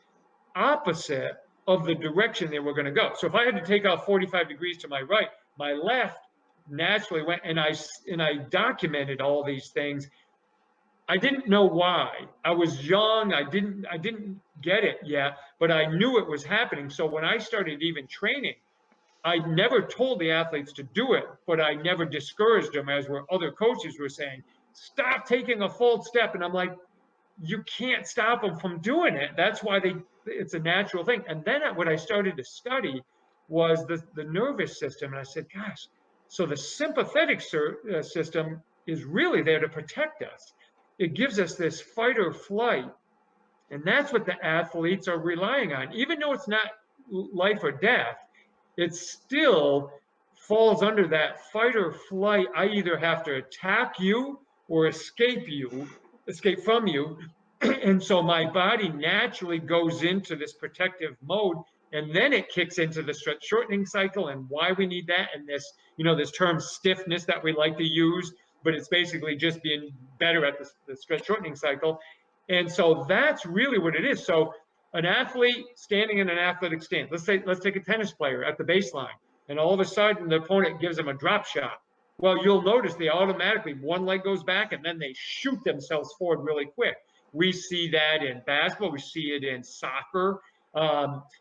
opposite of the direction they were going to go. So if I had to take off 45 degrees to my right, my left naturally went, and I documented all these things. I didn't know why. I was young. I didn't get it yet, but I knew it was happening. So when I started even training, I never told the athletes to do it, but I never discouraged them, as where other coaches were saying, stop taking a full step. And I'm like, you can't stop them from doing it. That's why it's a natural thing. And then what I started to study was the nervous system. And I said, gosh, so the sympathetic system is really there to protect us. It gives us this fight or flight. And that's what the athletes are relying on. Even though it's not life or death, it still falls under that fight or flight. I either have to attack you or escape from you. And so my body naturally goes into this protective mode, and then it kicks into the stretch shortening cycle and why we need that. And this term stiffness that we like to use, but it's basically just being better at the stretch shortening cycle. And so that's really what it is. So an athlete standing in an athletic stance, let's take a tennis player at the baseline, and all of a sudden the opponent gives them a drop shot. Well, you'll notice they automatically, one leg goes back and then they shoot themselves forward really quick. We see that in basketball. We see it in soccer.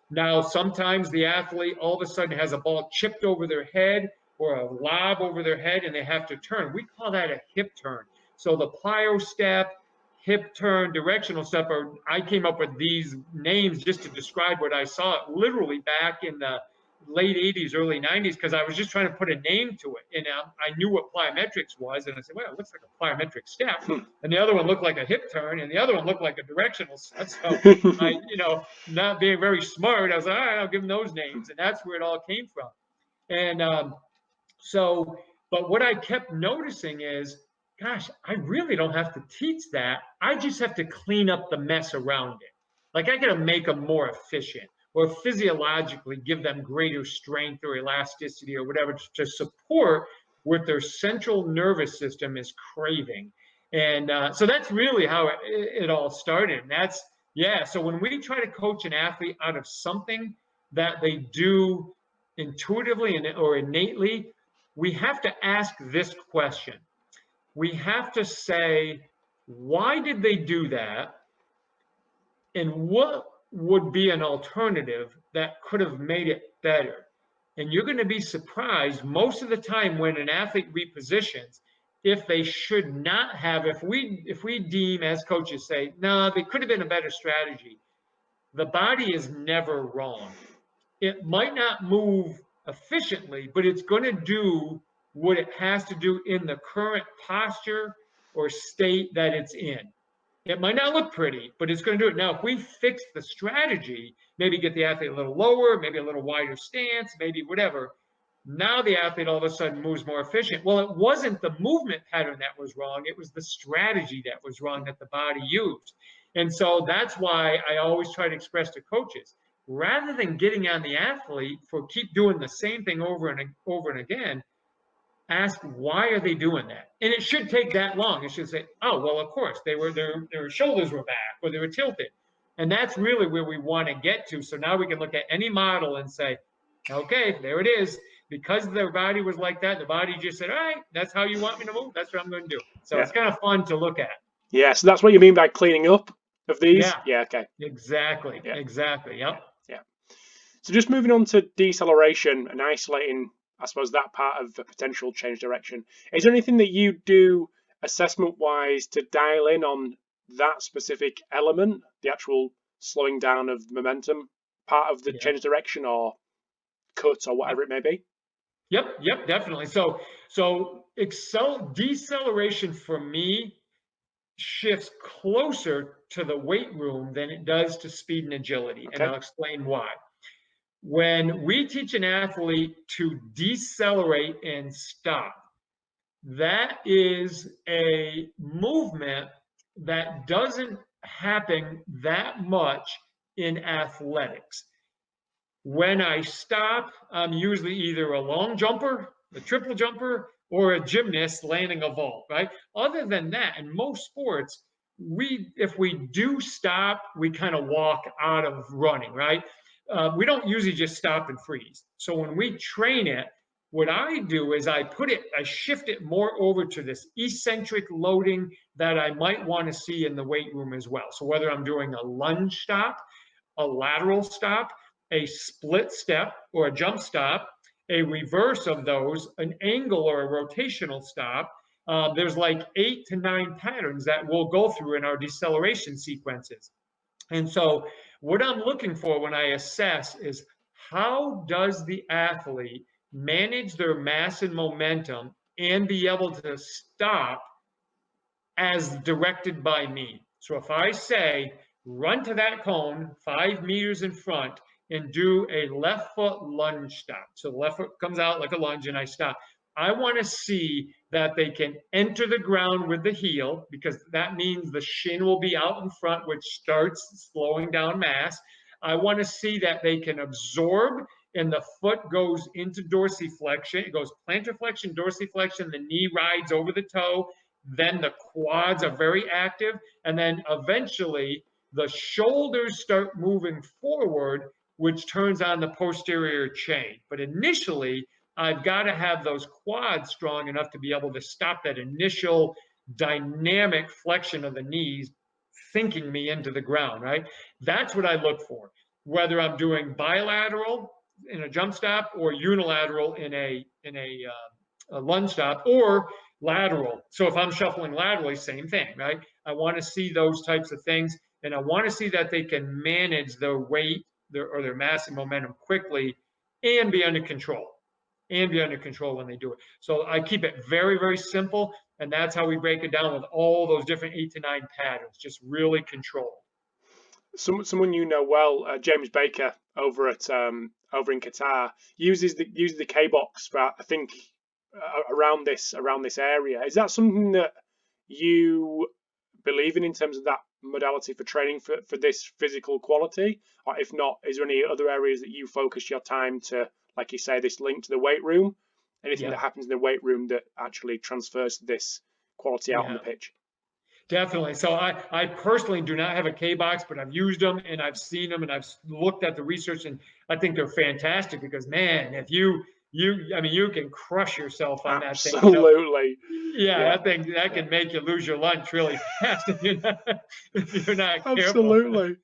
Now, sometimes the athlete all of a sudden has a ball chipped over their head or a lob over their head and they have to turn. We call that a hip turn. So the plyo step, hip turn, directional step, I came up with these names just to describe what I saw literally back in the late 80s, early 90s, because I was just trying to put a name to it. And I knew what plyometrics was. And I said, well, it looks like a plyometric step. And the other one looked like a hip turn. And the other one looked like a directional step. So I, not being very smart, I was like, all right, I'll give them those names. And that's where it all came from. And but what I kept noticing is, gosh, I really don't have to teach that. I just have to clean up the mess around it. Like I got to make them more efficient, or physiologically give them greater strength or elasticity or whatever to support what their central nervous system is craving. And so that's really how it all started. And that's, yeah. So when we try to coach an athlete out of something that they do intuitively or innately, we have to ask this question. We have to say, why did they do that? And what would be an alternative that could have made it better? And you're going to be surprised most of the time when an athlete repositions, if they should not have, if we deem as coaches say, no, they could have been a better strategy. The body is never wrong. It might not move efficiently, but it's going to do what it has to do in the current posture or state that it's in. It might not look pretty, but it's going to do it. Now, if we fix the strategy, maybe get the athlete a little lower, maybe a little wider stance, maybe whatever, now the athlete all of a sudden moves more efficient. Well, it wasn't the movement pattern that was wrong. It was the strategy that was wrong that the body used. And so that's why I always try to express to coaches, rather than getting on the athlete for keep doing the same thing over and again, ask, why are they doing that? And it should take that long. It should say, oh, well, of course, their shoulders were back or they were tilted. And that's really where we want to get to. So now we can look at any model and say, okay, there it is. Because their body was like that, the body just said, all right, that's how you want me to move. That's what I'm going to do. So It's kind of fun to look at. Yeah, so that's what you mean by cleaning up of these? Yeah, okay. Exactly. Yeah. Exactly. Yep. Yeah. So just moving on to deceleration and isolating, I suppose, that part of the potential change direction. Is there anything that you do assessment-wise to dial in on that specific element, the actual slowing down of momentum part of the change direction or cut or whatever it may be? Yep, definitely. So deceleration for me shifts closer to the weight room than it does to speed and agility. Okay. And I'll explain why. When we teach an athlete to decelerate and stop, that is a movement that doesn't happen that much in athletics. When I stop, I'm usually either a long jumper, a triple jumper, or a gymnast landing a vault, right? Other than that, in most sports, if we do stop, we kind of walk out of running, right? We don't usually just stop and freeze. So when we train it, what I do is I shift it more over to this eccentric loading that I might want to see in the weight room as well. So whether I'm doing a lunge stop, a lateral stop, a split step or a jump stop, a reverse of those, an angle or a rotational stop. There's like 8 to 9 patterns that we'll go through in our deceleration sequences. And so what I'm looking for when I assess is, how does the athlete manage their mass and momentum and be able to stop as directed by me? So if I say, run to that cone 5 meters in front and do a left foot lunge stop. So the left foot comes out like a lunge and I stop. I want to see that they can enter the ground with the heel, because that means the shin will be out in front, which starts slowing down mass. I want to see that they can absorb and the foot goes into dorsiflexion. It goes plantar flexion, dorsiflexion, the knee rides over the toe. Then the quads are very active. And then eventually the shoulders start moving forward, which turns on the posterior chain. But initially, I've got to have those quads strong enough to be able to stop that initial dynamic flexion of the knees, sinking me into the ground, right? That's what I look for. Whether I'm doing bilateral in a jump stop or unilateral in a lunge stop, or lateral. So if I'm shuffling laterally, same thing, right? I want to see those types of things, and I want to see that they can manage their weight, their mass and momentum quickly and be under control. And be under control when they do it. So I keep it very, very simple. And that's how we break it down with all those different 8 to 9 patterns, just really controlled. Someone you know well, James Baker over in Qatar, uses the K box for, I think, around this area. Is that something that you believe in terms of that modality for training for this physical quality? Or if not, is there any other areas that you focus your time to, like you say, this link to the weight room? Anything that happens in the weight room that actually transfers to this quality out on the pitch? Definitely. So I personally do not have a K box, but I've used them and I've seen them and I've looked at the research, and I think they're fantastic because, man, if you can crush yourself on that thing. Absolutely. Yeah, that thing that can make you lose your lunch really fast if you're not careful. Absolutely.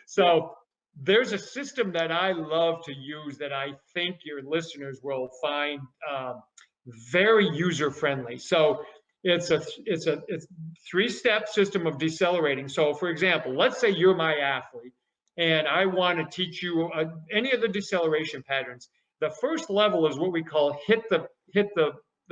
So there's a system that I love to use that I think your listeners will find very user friendly. So it's a 3-step system of decelerating. So, for example, let's say you're my athlete and I want to teach you any of the deceleration patterns. The first level is what we call hit the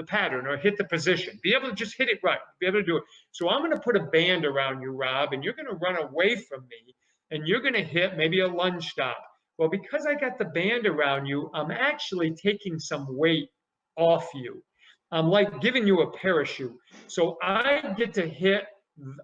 pattern or hit the position. Be able to just hit it right. Be able to do it. So I'm going to put a band around you, Rob, and you're going to run away from me and you're going to hit maybe a lunge stop. Well, because I got the band around you, I'm actually taking some weight off you. I'm like giving you a parachute. So I get to hit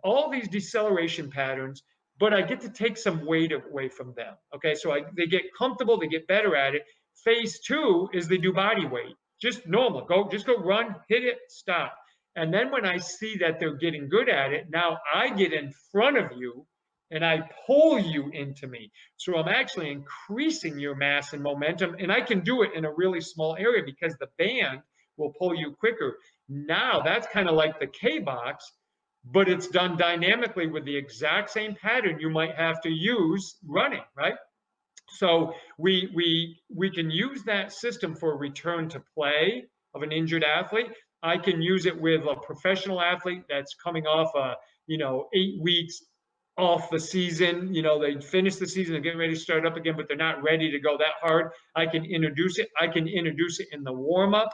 all these deceleration patterns, but I get to take some weight away from them. Okay, so they get comfortable, they get better at it. Phase 2 is they do body weight, just normal. Just go run, hit it, stop. And then when I see that they're getting good at it, now I get in front of you and I pull you into me. So I'm actually increasing your mass and momentum, and I can do it in a really small area because the band will pull you quicker. Now that's kind of like the K box, but it's done dynamically with the exact same pattern you might have to use running, right? So we can use that system for return to play of an injured athlete. I can use it with a professional athlete that's coming off 8 weeks off the season. They finish the season and get ready to start up again, but they're not ready to go that hard. I can introduce it. I can introduce it in the warm-up.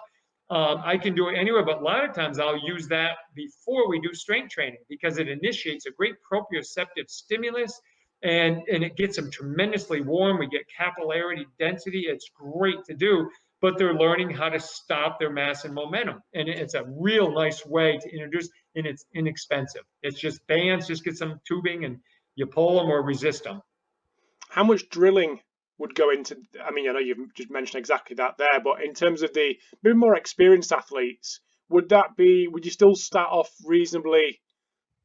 I can do it anywhere, but a lot of times I'll use that before we do strength training because it initiates a great proprioceptive stimulus and it gets them tremendously warm. We get capillarity density. It's great to do, but they're learning how to stop their mass and momentum. And it's a real nice way to introduce, and it's inexpensive. It's just bands, just get some tubing and you pull them or resist them. How much drilling would go into, I know you've just mentioned exactly that there, but in terms of the maybe more experienced athletes, would you still start off reasonably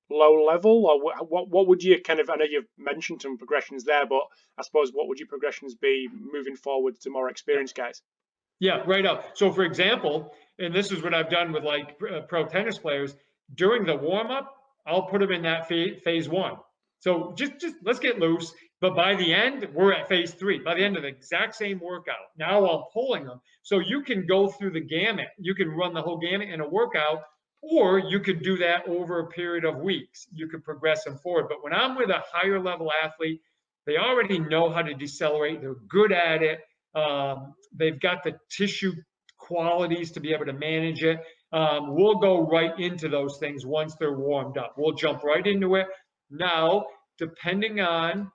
low level, or what would you kind of, I know you've mentioned some progressions there, but I suppose what would your progressions be moving forward to more experienced guys? Yeah, right up. So for example, and this is what I've done with like pro tennis players, during the warm up, I'll put them in that phase 1. So just let's get loose. But by the end, we're at phase 3. By the end of the exact same workout, now I'm pulling them. So you can go through the gamut. You can run the whole gamut in a workout, or you could do that over a period of weeks. You could progress them forward. But when I'm with a higher level athlete, they already know how to decelerate. They're good at it. They've got the tissue qualities to be able to manage it. We'll go right into those things once they're warmed up. We'll jump right into it. Now, depending on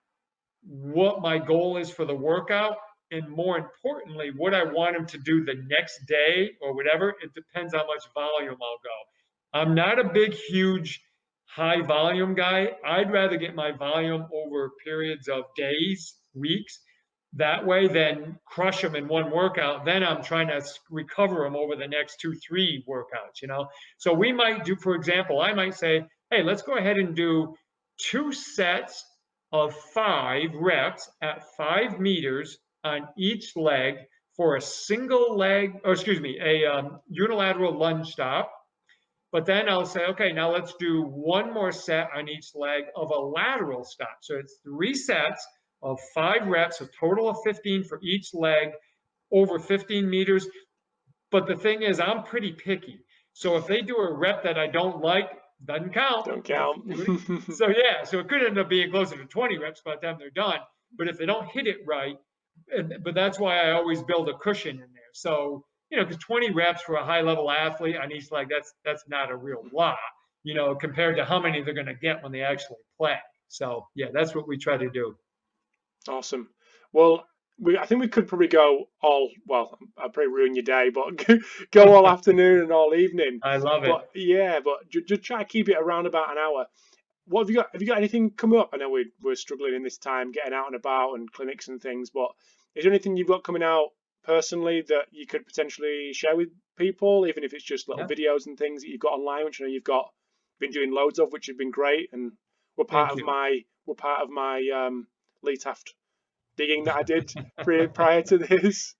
what my goal is for the workout, and more importantly, what I want them to do the next day or whatever, it depends how much volume I'll go. I'm not a big, huge, high volume guy. I'd rather get my volume over periods of days, weeks, that way than crush them in one workout. Then I'm trying to recover them over the next 2-3 workouts, So we might do, for example, I might say, hey, let's go ahead and do 2 sets of 5 reps at 5 meters on each leg for a single leg, a unilateral lunge stop. But then I'll say, okay, now let's do 1 more set on each leg of a lateral stop. So it's 3 sets of 5 reps, a total of 15 for each leg over 15 meters. But the thing is, I'm pretty picky. So if they do a rep that I don't like, doesn't count. Don't count. So it could end up being closer to 20 reps by the time they're done. But if they don't hit it right, but that's why I always build a cushion in there. So, because 20 reps for a high level athlete on each leg, that's not a real lot, compared to how many they're going to get when they actually play. So yeah, that's what we try to do. Awesome. Well, I think we could probably go well, I'll probably ruin your day, but go all afternoon and all evening. I love it. But yeah, but just try to keep it around about an hour. What have you got? Have you got anything coming up? I know we're struggling in this time, getting out and about and clinics and things, but is there anything you've got coming out personally that you could potentially share with people, even if it's just little videos and things that you've got online, which I know you've been doing loads of, which have been great, and were part of my Lee Taft digging that I did prior to this.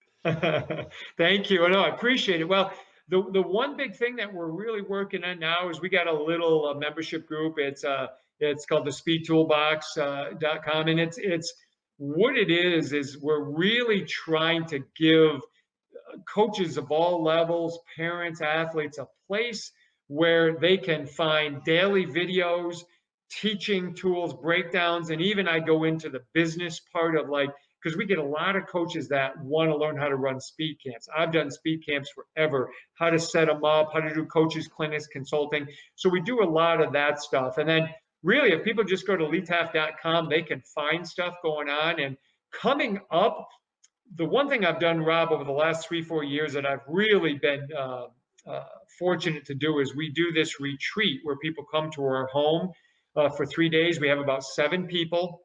Thank you. I appreciate it. Well, the one big thing that we're really working on now is we got a little membership group. It's called the speedtoolbox.com, and it's what it is we're really trying to give coaches of all levels, parents, athletes, a place where they can find daily videos, teaching tools, breakdowns, and even I go into the business part of because we get a lot of coaches that want to learn how to run speed camps. I've done speed camps forever, how to set them up, how to do coaches, clinics, consulting. So we do a lot of that stuff. And then really, if people just go to leetaft.com, they can find stuff going on. And coming up, the one thing I've done, Rob, over the last 3-4 years that I've really been fortunate to do is we do this retreat where people come to our home for 3 days. We have about 7 people.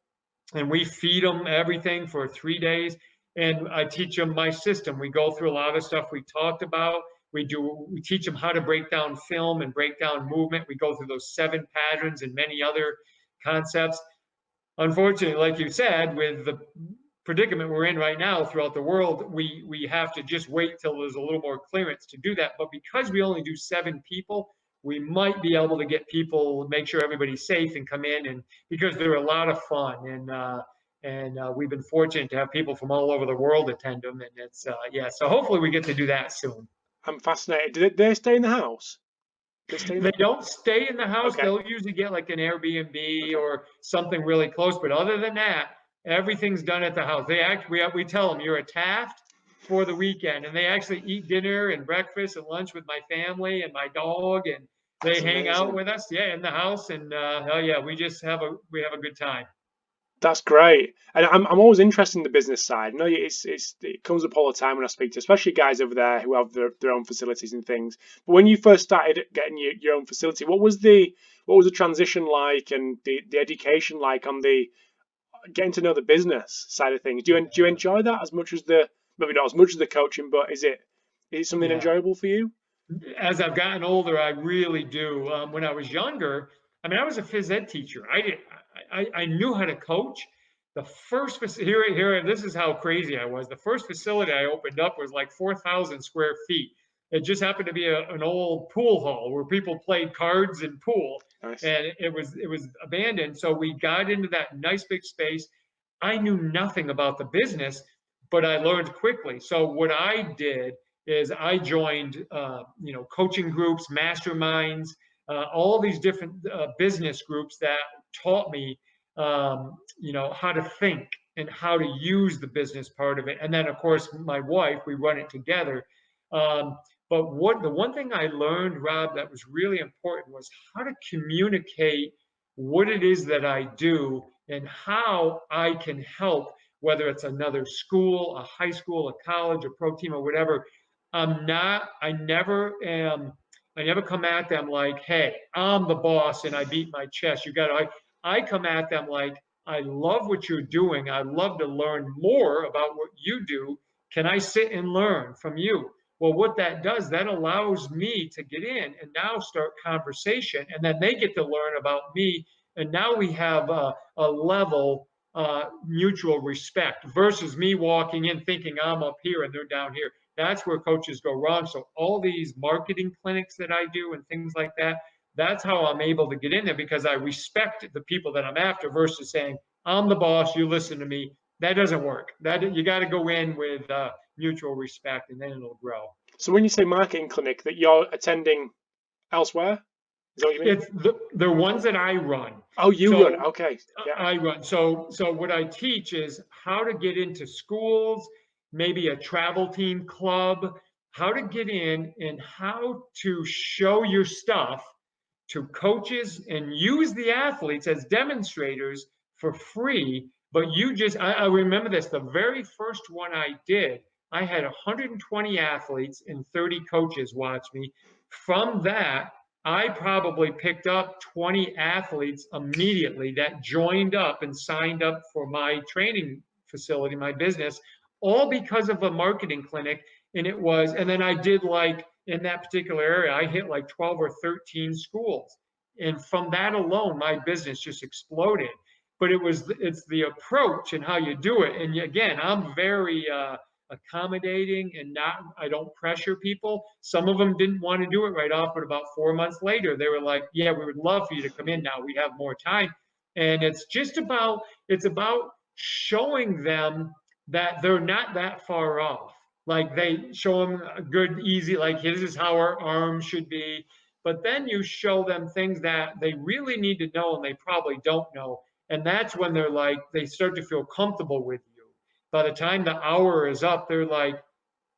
And we feed them everything for 3 days. And I teach them my system. We go through a lot of stuff we talked about. We teach them how to break down film and break down movement. We go through those 7 patterns and many other concepts. Unfortunately, like you said, with the predicament we're in right now throughout the world, we have to just wait till there's a little more clearance to do that. But because we only do 7 people, we might be able to get people, make sure everybody's safe and come in, and because they're a lot of fun, and we've been fortunate to have people from all over the world attend them, and it's so hopefully we get to do that soon. I'm fascinated. Do they stay in the house? They don't stay in the house. Okay. They'll usually get like an Airbnb or something really close, but other than that, everything's done at the house. We tell them you're a Taft for the weekend, and they actually eat dinner and breakfast and lunch with my family and my dog, and they hang out with us, in the house, and we just have a good time. That's great, and I'm always interested in the business side. I know it comes up all the time when I speak to, especially guys over there who have their own facilities and things. But when you first started getting your own facility, what was the transition like, and the education like on the getting to know the business side of things? Do you enjoy that as much as maybe not as much as the coaching, but is it something enjoyable for you? As I've gotten older, I really do. When I was younger, I was a phys ed teacher. I knew how to coach. The first here, this is how crazy I was. The first facility I opened up was like 4,000 square feet. It just happened to be an old pool hall where people played cards and pool. Nice. And it was abandoned. So we got into that nice big space. I knew nothing about the business, but I learned quickly. So what I did is I joined, coaching groups, masterminds, all these different business groups that taught me, how to think and how to use the business part of it. And then, of course, my wife, we run it together. But the one thing I learned, Rob, that was really important was how to communicate what it is that I do and how I can help, whether it's another school, a high school, a college, a pro team, or whatever. I never come at them like, hey, I'm the boss and I beat my chest. I come at them like, I love what you're doing. I'd love to learn more about what you do. Can I sit and learn from you? Well, what that does, that allows me to get in and now start conversation, and then they get to learn about me. And now we have a level mutual respect versus me walking in thinking I'm up here and they're down here. That's where coaches go wrong. So all these marketing clinics that I do and things like that, that's how I'm able to get in there, because I respect the people that I'm after versus saying, I'm the boss, you listen to me. That doesn't work. You got to go in with mutual respect, and then it'll grow. So when you say marketing clinic, that you're attending elsewhere? Is that what you mean? It's the ones that I run. Oh, you run. Okay. Yeah. I run. So what I teach is how to get into schools, maybe a travel team club, how to get in and how to show your stuff to coaches and use the athletes as demonstrators for free. But I remember this, the very first one I did, I had 120 athletes and 30 coaches watch me. From that, I probably picked up 20 athletes immediately that joined up and signed up for my training facility, my business, all because of a marketing clinic. And then I did like in that particular area, I hit like 12 or 13 schools. And from that alone, my business just exploded. But it's the approach and how you do it. And again, I'm very accommodating and I don't pressure people. Some of them didn't want to do it right off, but about 4 months later, they were like, yeah, we would love for you to come in now. We have more time. And it's about showing them that they're not that far off. Like they show them a good, easy, like this is how our arms should be. But then you show them things that they really need to know and they probably don't know. And that's when they start to feel comfortable with you. By the time the hour is up, they're like,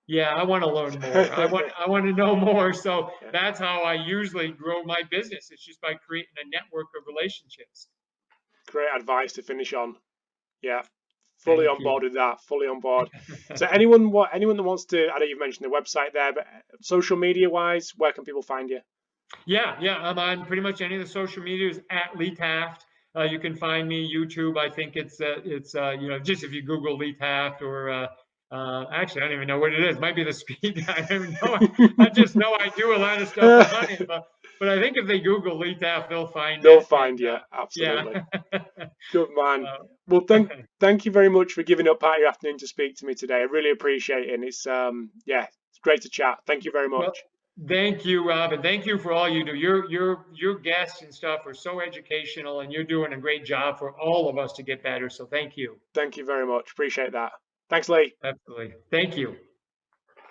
yeah, I want to learn more. I want to know more. So that's how I usually grow my business. It's just by creating a network of relationships. Great advice to finish on. Yeah. Fully on board with that. Fully on board. So anyone that wants to, I know you've mentioned the website there, but social media wise, where can people find you? Yeah. I'm on pretty much any of the social medias at Lee Taft. You can find me YouTube. I think it's just if you Google Lee Taft or actually I don't even know what it is. It might be the speed. I don't even know. I just know I do a lot of stuff for money, but I think if they Google Lee Taft, they'll find you. Absolutely. Yeah. Good man. Well, thank you very much for giving up part of your afternoon to speak to me today. I really appreciate it. And it's it's great to chat. Thank you very much. Well, thank you, Rob, and thank you for all you do. Your guests and stuff are so educational, and you're doing a great job for all of us to get better. So thank you. Thank you very much. Appreciate that. Thanks, Lee. Absolutely. Thank you.